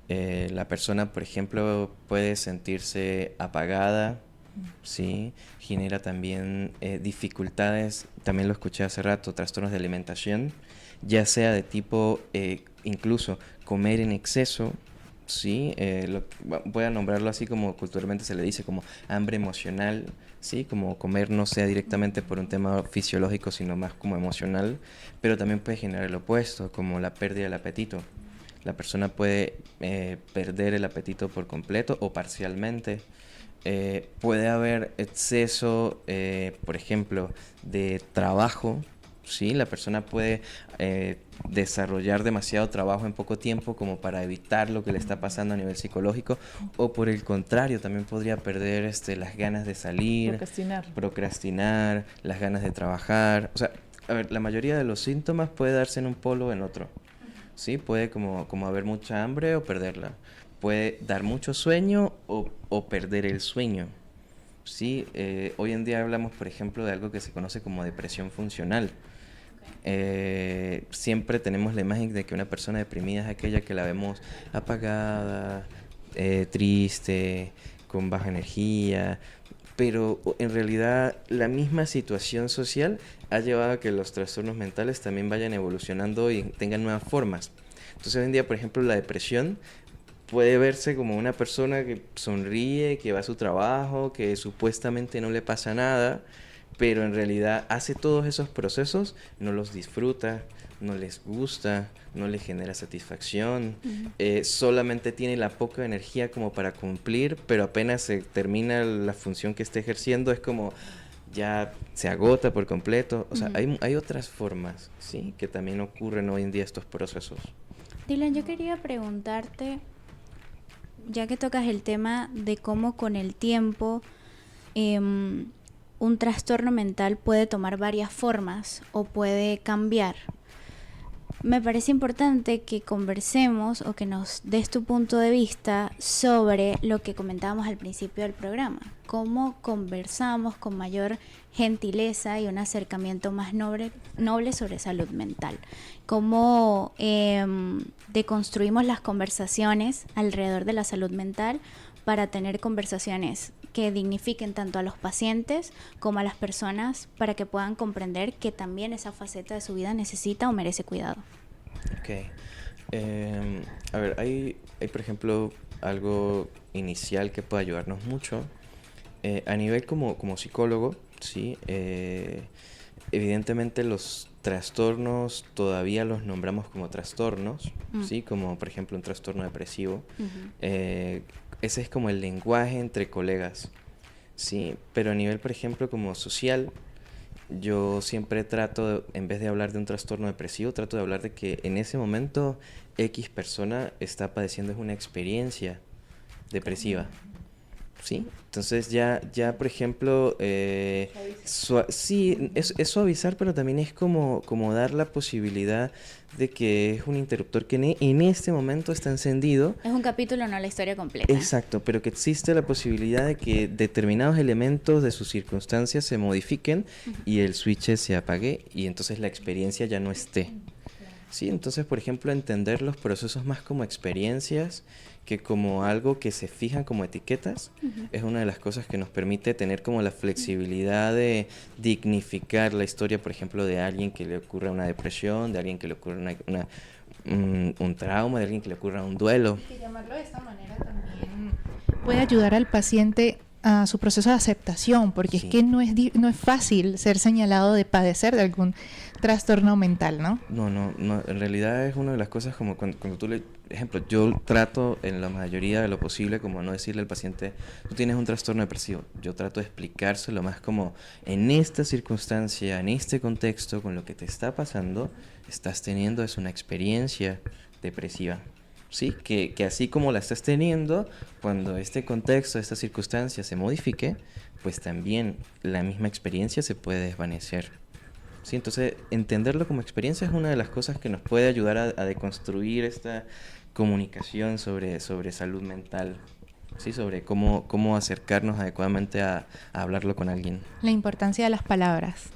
La persona, por ejemplo, puede sentirse apagada, ¿sí? Genera también dificultades, también lo escuché hace rato, trastornos de alimentación, ya sea de tipo incluso comer en exceso, ¿sí? Voy a nombrarlo así como culturalmente se le dice, como hambre emocional, ¿sí? Como comer no sea directamente por un tema fisiológico, sino más como emocional, pero también puede generar el opuesto, como la pérdida del apetito. La persona puede perder el apetito por completo o parcialmente. Puede haber exceso, por ejemplo, de trabajo, ¿sí? La persona puede desarrollar demasiado trabajo en poco tiempo como para evitar lo que le está pasando a nivel psicológico, o por el contrario, también podría perder las ganas de salir, procrastinar, las ganas de trabajar. O sea, a ver, la mayoría de los síntomas puede darse en un polo o en otro. Sí, puede como haber mucha hambre o perderla. Puede dar mucho sueño o perder el sueño. Sí, hoy en día hablamos, por ejemplo, de algo que se conoce como depresión funcional. Siempre tenemos la imagen de que una persona deprimida es aquella que la vemos apagada, triste, con baja energía, pero en realidad la misma situación social ha llevado a que los trastornos mentales también vayan evolucionando y tengan nuevas formas. Entonces hoy en día, por ejemplo, la depresión puede verse como una persona que sonríe, que va a su trabajo, que supuestamente no le pasa nada, pero en realidad hace todos esos procesos, no los disfruta, no les gusta, no les genera satisfacción, solamente tiene la poca energía como para cumplir, pero apenas se termina la función que esté ejerciendo, es como ya se agota por completo. O sea, hay otras formas, ¿sí? Que también ocurren hoy en día estos procesos. Dylan, yo quería preguntarte, ya que tocas el tema de cómo con el tiempo un trastorno mental puede tomar varias formas o puede cambiar. Me parece importante que conversemos o que nos des tu punto de vista sobre lo que comentábamos al principio del programa. Cómo conversamos con mayor gentileza y un acercamiento más noble sobre salud mental. Cómo deconstruimos las conversaciones alrededor de la salud mental para tener conversaciones que dignifiquen tanto a los pacientes como a las personas, para que puedan comprender que también esa faceta de su vida necesita o merece cuidado. Ok. A ver, hay por ejemplo algo inicial que puede ayudarnos mucho. A nivel como psicólogo, ¿sí? Evidentemente los trastornos todavía los nombramos como trastornos, ¿sí? Como por ejemplo un trastorno depresivo. Ese es como el lenguaje entre colegas, ¿sí? Pero a nivel, por ejemplo, como social, yo siempre trato, en vez de hablar de un trastorno depresivo, trato de hablar de que en ese momento X persona está padeciendo una experiencia depresiva, ¿sí? Entonces ya por ejemplo, sí, es suavizar, pero también es como dar la posibilidad de que es un interruptor que en este momento está encendido. Es un capítulo, no la historia completa. Exacto, pero que existe la posibilidad de que determinados elementos de sus circunstancias se modifiquen y el switch se apague y entonces la experiencia ya no esté. Sí, entonces, por ejemplo, entender los procesos más como experiencias que como algo que se fijan como etiquetas, es una de las cosas que nos permite tener como la flexibilidad de dignificar la historia, por ejemplo, de alguien que le ocurre una depresión, de alguien que le ocurre un trauma, de alguien que le ocurra un duelo. Que llamarlo de esta manera también puede ayudar al paciente a su proceso de aceptación, porque Sí. es que no es fácil ser señalado de padecer de algún trastorno mental, ¿no? No, en realidad es una de las cosas como cuando tú ejemplo, yo trato en la mayoría de lo posible como no decirle al paciente, tú tienes un trastorno depresivo. Yo trato de explicárselo más como en esta circunstancia, en este contexto, con lo que te está pasando, estás teniendo es una experiencia depresiva. Sí, que así como la estás teniendo, cuando este contexto, esta circunstancia se modifique, pues también la misma experiencia se puede desvanecer. Sí, entonces entenderlo como experiencia es una de las cosas que nos puede ayudar a deconstruir esta comunicación sobre salud mental, sí, sobre cómo acercarnos adecuadamente a hablarlo con alguien. La importancia de las palabras.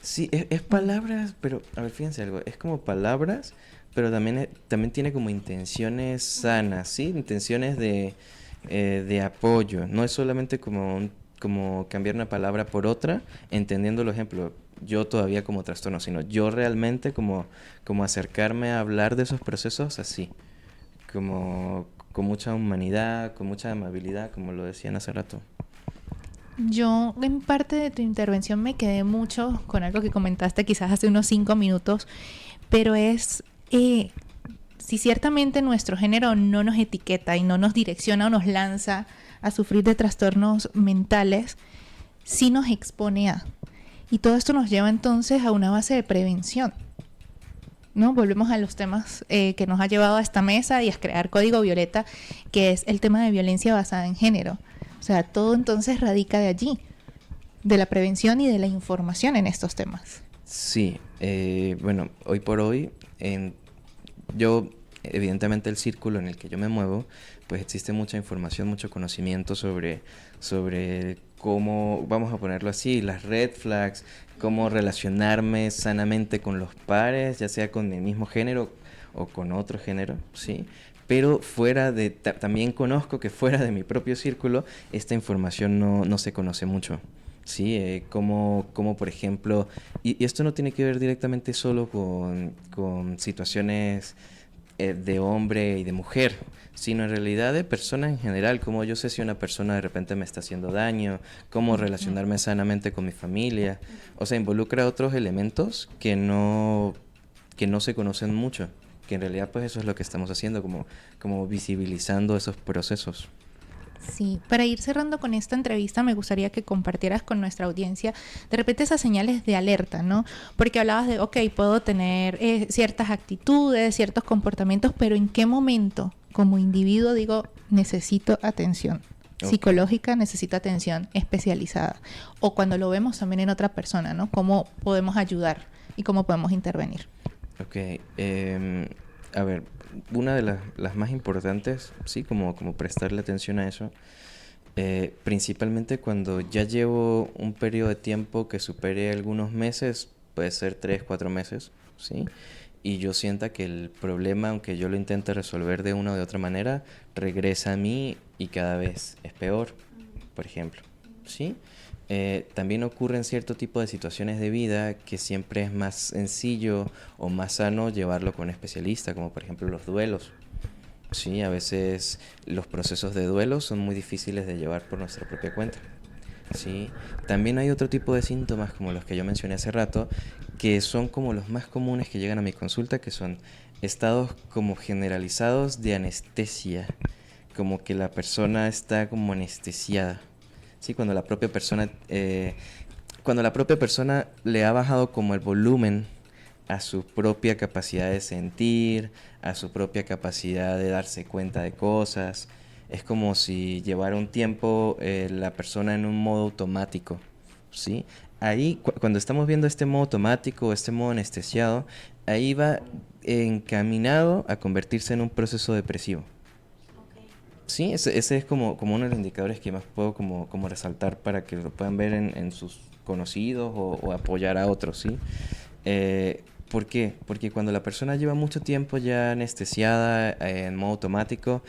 Sí, es palabras, pero a ver, fíjense algo, es como palabras, pero también tiene como intenciones sanas, ¿sí? Intenciones de apoyo, no es solamente como cambiar una palabra por otra, entendiendo el ejemplo, yo todavía como trastorno, sino yo realmente como acercarme a hablar de esos procesos así, como con mucha humanidad, con mucha amabilidad, como lo decían hace rato. Yo en parte de tu intervención me quedé mucho con algo que comentaste quizás hace unos 5 minutos, pero es si ciertamente nuestro género no nos etiqueta y no nos direcciona o nos lanza a sufrir de trastornos mentales, sí nos expone a. Y todo esto nos lleva entonces a una base de prevención, ¿no? Volvemos a los temas que nos ha llevado a esta mesa y a crear Código Violeta, que es el tema de violencia basada en género. O sea, todo entonces radica de allí, de la prevención y de la información en estos temas. Sí, bueno, hoy por hoy, evidentemente el círculo en el que yo me muevo, pues existe mucha información, mucho conocimiento sobre cómo, vamos a ponerlo así, las red flags, cómo relacionarme sanamente con los pares, ya sea con el mismo género o con otro género, ¿sí? Pero también conozco que fuera de mi propio círculo, esta información no se conoce mucho. Sí, como por ejemplo, y esto no tiene que ver directamente solo con situaciones de hombre y de mujer, sino en realidad de personas en general, como yo sé si una persona de repente me está haciendo daño, cómo relacionarme sanamente con mi familia, o sea, involucra otros elementos que no se conocen mucho, que en realidad pues eso es lo que estamos haciendo, como visibilizando esos procesos. Sí, para ir cerrando con esta entrevista me gustaría que compartieras con nuestra audiencia de repente esas señales de alerta, ¿no? Porque hablabas de, ok, puedo tener ciertas actitudes, ciertos comportamientos, pero ¿en qué momento como individuo digo necesito atención psicológica, necesito atención especializada? O cuando lo vemos también en otra persona, ¿no? ¿Cómo podemos ayudar y cómo podemos intervenir? Ok, a ver, una de las más importantes, sí, como prestarle atención a eso, principalmente cuando ya llevo un periodo de tiempo que supere algunos meses, puede ser 3, 4 meses, ¿sí? Y yo sienta que el problema, aunque yo lo intente resolver de una o de otra manera, regresa a mí y cada vez es peor, por ejemplo, ¿sí? También ocurren cierto tipo de situaciones de vida que siempre es más sencillo o más sano llevarlo con un especialista, como por ejemplo los duelos. Sí, a veces los procesos de duelo son muy difíciles de llevar por nuestra propia cuenta. Sí, también hay otro tipo de síntomas como los que yo mencioné hace rato, que son como los más comunes que llegan a mi consulta, que son estados como generalizados de anestesia, como que la persona está como anestesiada. Sí, cuando la propia persona le ha bajado como el volumen a su propia capacidad de sentir, a su propia capacidad de darse cuenta de cosas. Es como si llevara un tiempo la persona en un modo automático, ¿sí? Ahí, cuando estamos viendo este modo automático, este modo anestesiado, ahí va encaminado a convertirse en un proceso depresivo. Sí, ese es como uno de los indicadores que más puedo como resaltar para que lo puedan ver en sus conocidos o apoyar a otros, ¿sí? ¿Por qué? Porque cuando la persona lleva mucho tiempo ya anestesiada, en modo automático,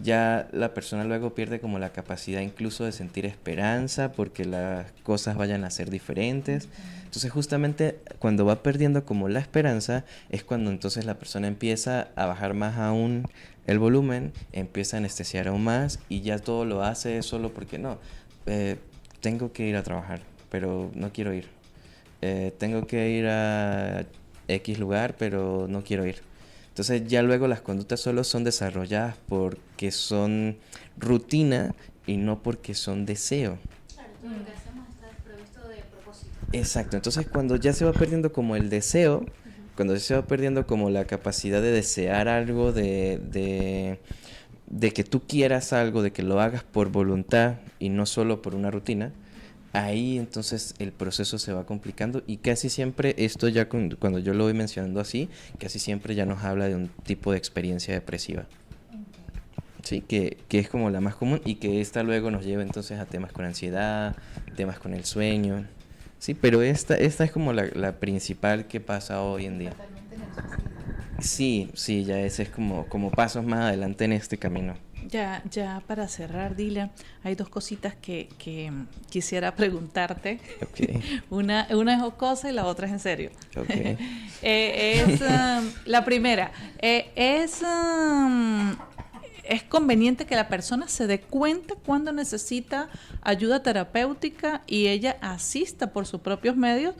ya la persona luego pierde como la capacidad incluso de sentir esperanza porque las cosas vayan a ser diferentes. Entonces justamente cuando va perdiendo como la esperanza es cuando entonces la persona empieza a bajar más aún el volumen, empieza a anestesiar aún más y ya todo lo hace solo porque no, tengo que ir a trabajar, pero no quiero ir. Tengo que ir a X lugar, pero no quiero ir. Entonces ya luego las conductas solo son desarrolladas porque son rutina y no porque son deseo. Claro, todo lo que hacemos está provisto de propósito. Exacto, entonces cuando ya se va perdiendo como el deseo, cuando ya se va perdiendo como la capacidad de desear algo, de que tú quieras algo, de que lo hagas por voluntad y no solo por una rutina, ahí entonces el proceso se va complicando y casi siempre esto ya cuando yo lo voy mencionando así, casi siempre ya nos habla de un tipo de experiencia depresiva. Sí, que es como la más común y que esta luego nos lleva entonces a temas con ansiedad, temas con el sueño. Sí, pero esta es como la principal que pasa hoy en día. Sí, ya ese es como pasos más adelante en este camino. Ya para cerrar, Dylan, hay dos cositas que quisiera preguntarte. Okay. Una es jocosa y la otra es en serio. Okay. La primera, es conveniente que la persona se dé cuenta cuando necesita ayuda terapéutica y ella asista por sus propios medios,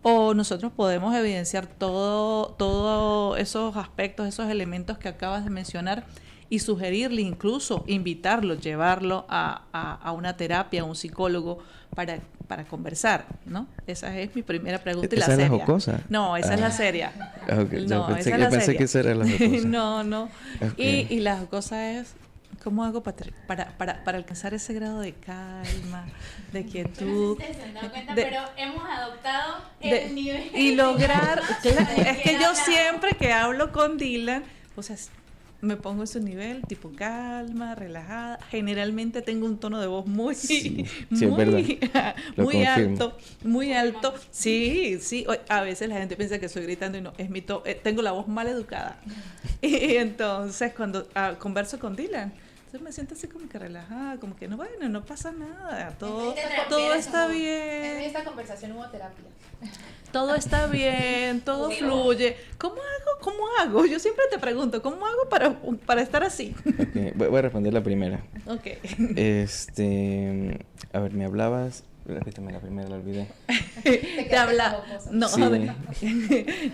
o nosotros podemos evidenciar todo esos aspectos, esos elementos que acabas de mencionar y sugerirle, incluso invitarlo, llevarlo a una terapia, a un psicólogo para conversar, ¿no? Esa es mi primera pregunta y la seria. ¿Esa es la jocosa? No, esa es la seria. Okay. No, Yo esa es la pensé seria. que esa era la jocosa. No. Okay. Y la jocosa es, ¿cómo hago para alcanzar ese grado de calma, de quietud? No sé si ustedes se han dado cuenta, de- pero hemos adoptado de- el nivel. y lograr, es que yo siempre que hablo con Dylan, o sea, me pongo en su nivel, tipo calma, relajada. Generalmente tengo un tono de voz muy, Sí, es verdad. Lo muy confirmo. muy alto. Sí. A veces la gente piensa que estoy gritando y no, es mi tono, tengo la voz mal educada. Y entonces cuando converso con Dylan, entonces me siento así como que relajada, como que no pasa nada, todo está En bien. esta conversación hubo terapia. Todo está bien, todo fluye. ¿Cómo hago? Yo siempre te pregunto, ¿cómo hago para estar así? Okay. Voy a responder la primera. Ok. A ver, me hablabas. Repíteme la primera, la olvidé. Te hablaba. No, Sí.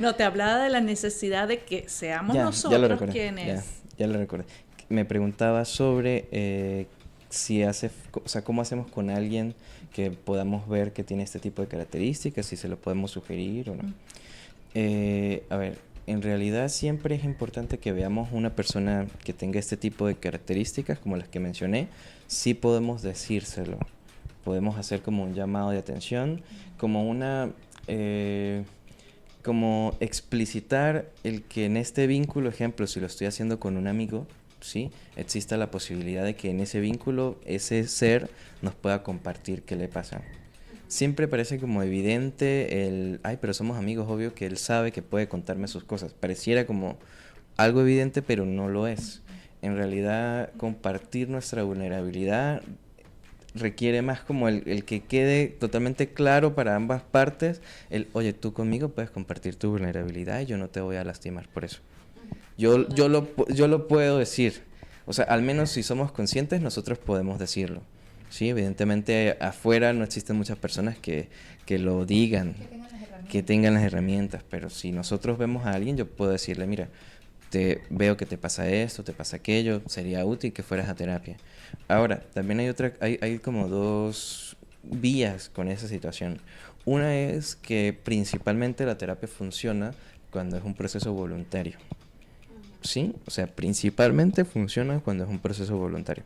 no, te hablaba de la necesidad de que seamos Ya lo nosotros recordé. quienes. Ya lo recordé. Me preguntaba sobre cómo hacemos con alguien que podamos ver que tiene este tipo de características, si se lo podemos sugerir o no. A ver, en realidad siempre es importante que veamos una persona que tenga este tipo de características, como las que mencioné, sí podemos decírselo. Podemos hacer como un llamado de atención, como explicitar el que en este vínculo, ejemplo, si lo estoy haciendo con un amigo, ¿sí? Exista la posibilidad de que en ese vínculo ese ser nos pueda compartir qué le pasa. Siempre parece como evidente pero somos amigos, obvio que él sabe que puede contarme sus cosas. Pareciera como algo evidente, pero no lo es. En realidad, compartir nuestra vulnerabilidad requiere más como el que quede totalmente claro para ambas partes, oye, tú conmigo puedes compartir tu vulnerabilidad y yo no te voy a lastimar por eso. Yo lo puedo decir. O sea, al menos si somos conscientes, nosotros podemos decirlo. Sí, evidentemente afuera no existen muchas personas que lo digan, que tengan las herramientas, pero si nosotros vemos a alguien, yo puedo decirle, mira, veo que te pasa esto, te pasa aquello, sería útil que fueras a terapia. Ahora, también hay como dos vías con esa situación. Una es que principalmente la terapia funciona cuando es un proceso voluntario. ¿Sí? O sea, principalmente funciona cuando es un proceso voluntario.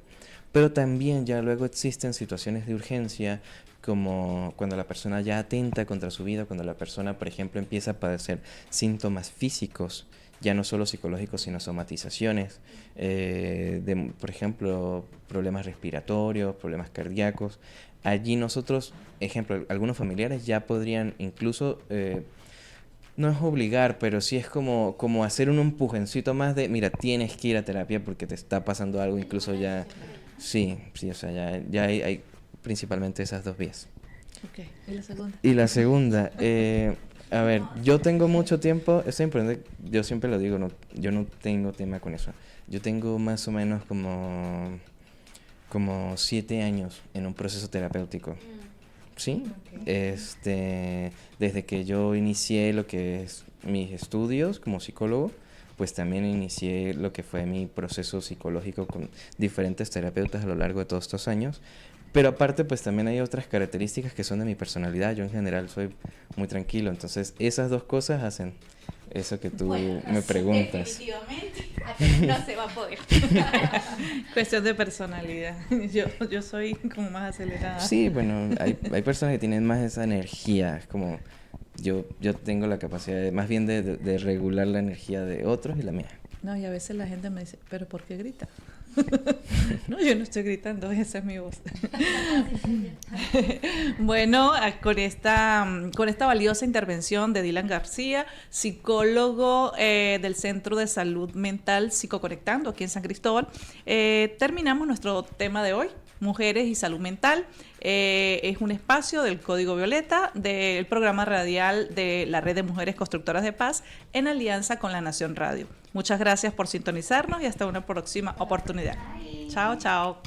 Pero también ya luego existen situaciones de urgencia, como cuando la persona ya atenta contra su vida, cuando la persona, por ejemplo, empieza a padecer síntomas físicos, ya no solo psicológicos, sino somatizaciones, por ejemplo, problemas respiratorios, problemas cardíacos. Allí nosotros, ejemplo, algunos familiares ya podrían incluso no es obligar, pero sí es como hacer un empujoncito más de, mira, tienes que ir a terapia porque te está pasando algo, incluso ya, sí, o sea, ya hay principalmente esas dos vías. Ok, ¿y la segunda? Y la segunda, a ver, yo tengo mucho tiempo, esto es importante, yo siempre lo digo, yo no tengo tema con eso. Yo tengo más o menos como 7 años en un proceso terapéutico. ¿Sí? Desde que yo inicié lo que es mis estudios como psicólogo, pues también inicié lo que fue mi proceso psicológico con diferentes terapeutas a lo largo de todos estos años. Pero aparte, pues también hay otras características que son de mi personalidad. Yo en general soy muy tranquilo, entonces esas dos cosas hacen eso que tú me preguntas. Definitivamente, no se va a poder. Cuestión de personalidad. Yo soy como más acelerada. Sí, bueno, hay personas que tienen más esa energía, como yo tengo la capacidad más bien de regular la energía de otros y la mía. No, y a veces la gente me dice, ¿pero por qué grita? No, yo no estoy gritando, esa es mi voz. Bueno, con esta valiosa intervención de Dylan García, psicólogo del Centro de Salud Mental Psicoconectando aquí en San Cristóbal, terminamos nuestro tema de hoy, mujeres y salud mental. Es un espacio del Código Violeta del programa radial de la Red de Mujeres Constructoras de Paz en alianza con La Nación Radio. Muchas gracias por sintonizarnos y hasta una próxima oportunidad. Chao, chao.